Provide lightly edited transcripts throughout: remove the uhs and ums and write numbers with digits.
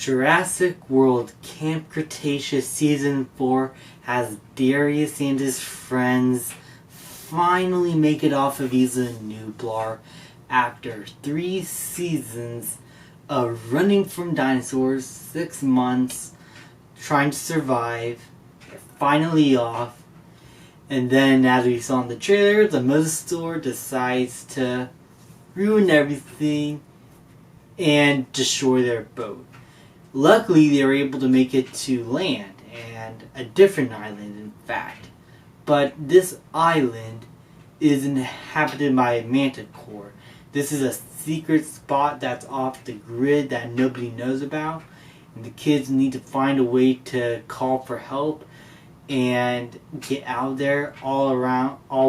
Jurassic World Camp Cretaceous Season 4 has Darius and his friends finally make it off of Isla Nublar after 3 seasons of running from dinosaurs, 6 months, trying to survive. They're finally off. And then, as we saw in the trailer, the Mosasaur decides to ruin everything and destroy their boat. Luckily, they were able to make it to land, and a different island, in fact. But this island is inhabited by a manticore. This is a secret spot that's off the grid that nobody knows about, and the kids need to find a way to call for help and get out there all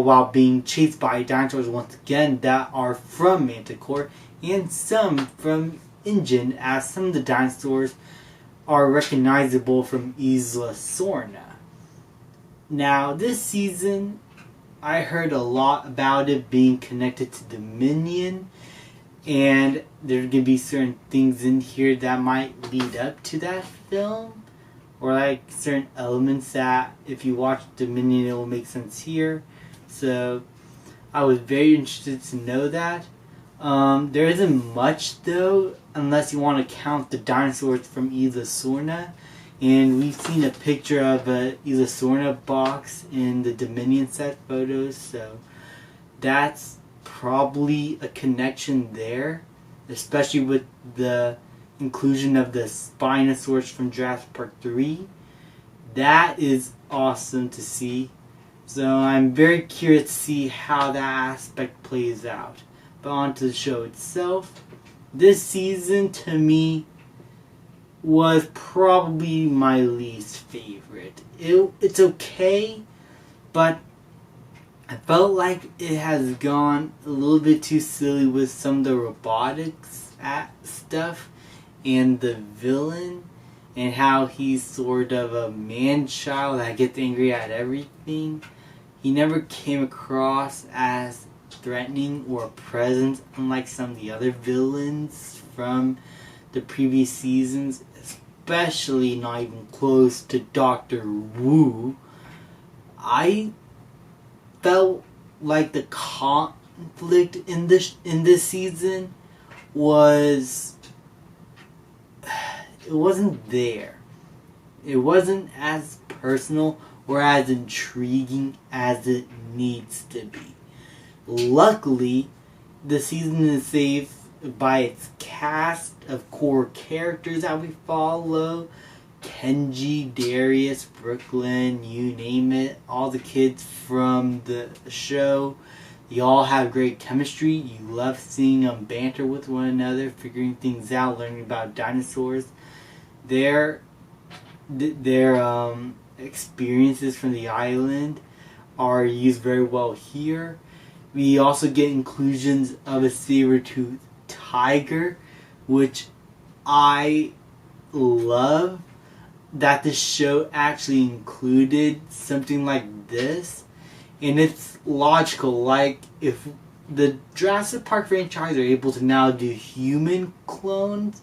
while being chased by dinosaurs once again that are from Manticore and some from InGen, as some of the dinosaurs are recognizable from Isla Sorna. Now, this season, I heard a lot about it being connected to Dominion, and there's going to be certain things in here that might lead up to that film, or like certain elements that if you watch Dominion it will make sense here. So I was very interested to know that. There isn't much though, unless you want to count the dinosaurs from Isla Sorna. And we've seen a picture of a Isla Sorna box in the Dominion set photos, so that's probably a connection there, especially with the inclusion of the Spinosaurus from Jurassic Park 3. That is awesome to see. So I'm very curious to see how that aspect plays out. But on to the show itself. This season, to me, was probably my least favorite. It's okay, but I felt like it has gone a little bit too silly with some of the robotics stuff and the villain, and how he's sort of a man-child that gets angry at everything. He never came across as threatening or present, unlike some of the other villains from the previous seasons, especially not even close to Dr. Wu. I felt like the conflict in this season wasn't there. It wasn't as personal or as intriguing as it needs to be. Luckily, the season is saved by its cast of core characters that we follow. Kenji, Darius, Brooklyn, you name it. All the kids from the show. They all have great chemistry. You love seeing them banter with one another, figuring things out, learning about dinosaurs. Their experiences from the island are used very well here. We also get inclusions of a saber-toothed tiger, which I love that the show actually included something like this. And it's logical, like if the Jurassic Park franchise are able to now do human clones,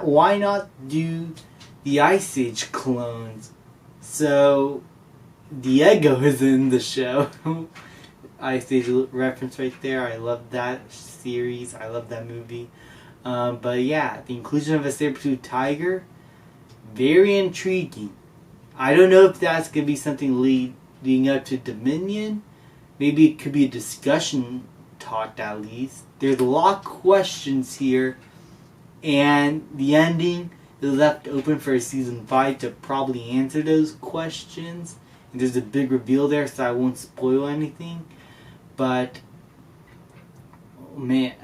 why not do the Ice Age clones? So Diego is in the show. Ice Age reference right there. I love that series. I love that movie. But yeah, the inclusion of a saber-toothed tiger, very intriguing. I don't know if that's going to be something leading up to Dominion. Maybe it could be a discussion talked at least. There's a lot of questions here, and the ending is left open for season 5 to probably answer those questions. And there's a big reveal there, so I won't spoil anything. But, oh man,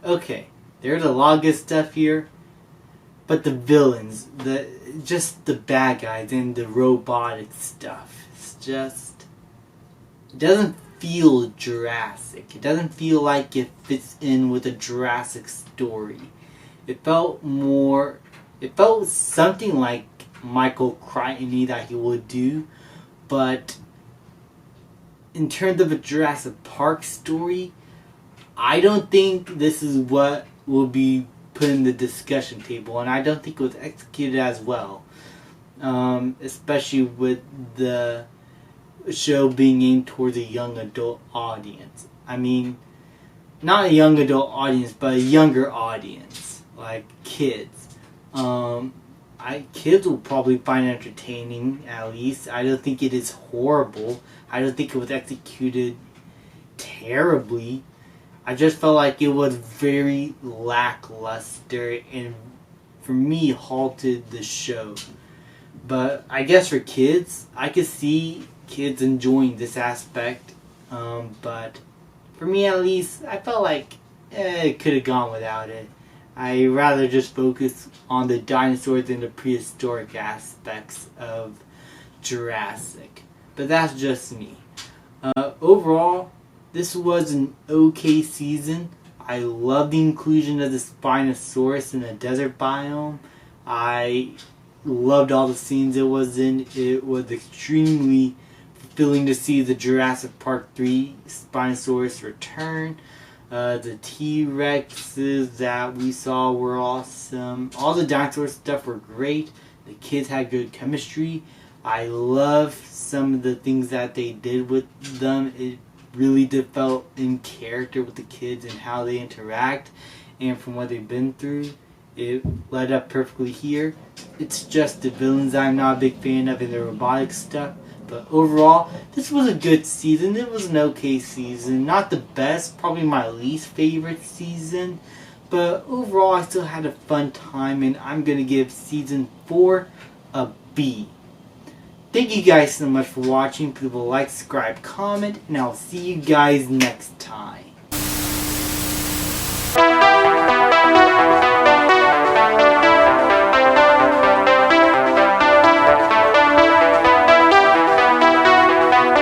okay, there's a lot of good stuff here. But the villains, just the bad guys and the robotic stuff, it doesn't feel Jurassic. It doesn't feel like it fits in with a Jurassic story. It felt something like Michael Crichton that he would do, but in terms of a Jurassic Park story, I don't think this is what will be put in the discussion table, and I don't think it was executed as well. Especially with the show being aimed towards a young adult audience. I mean, not a young adult audience, but a younger audience, like kids. Kids will probably find it entertaining, at least. I don't think it is horrible. I don't think it was executed terribly. I just felt like it was very lackluster and, for me, halted the show. But I guess for kids, I could see kids enjoying this aspect. But for me, at least, I felt like it could have gone without it. I rather just focus on the dinosaurs and the prehistoric aspects of Jurassic. But that's just me. Overall, this was an okay season. I love the inclusion of the Spinosaurus in the desert biome. I loved all the scenes it was in. It was extremely fulfilling to see the Jurassic Park 3 Spinosaurus return. The T-Rexes that we saw were awesome. All the dinosaur stuff were great. The kids had good chemistry. I love some of the things that they did with them. It really developed in character with the kids and how they interact. And from what they've been through, it led up perfectly here. It's just the villains I'm not a big fan of and the robotic stuff. But overall, this was a good season. It was an okay season. Not the best, probably my least favorite season. But overall, I still had a fun time, and I'm going to give season 4 a B. Thank you guys so much for watching. People like, subscribe, comment, and I'll see you guys next time.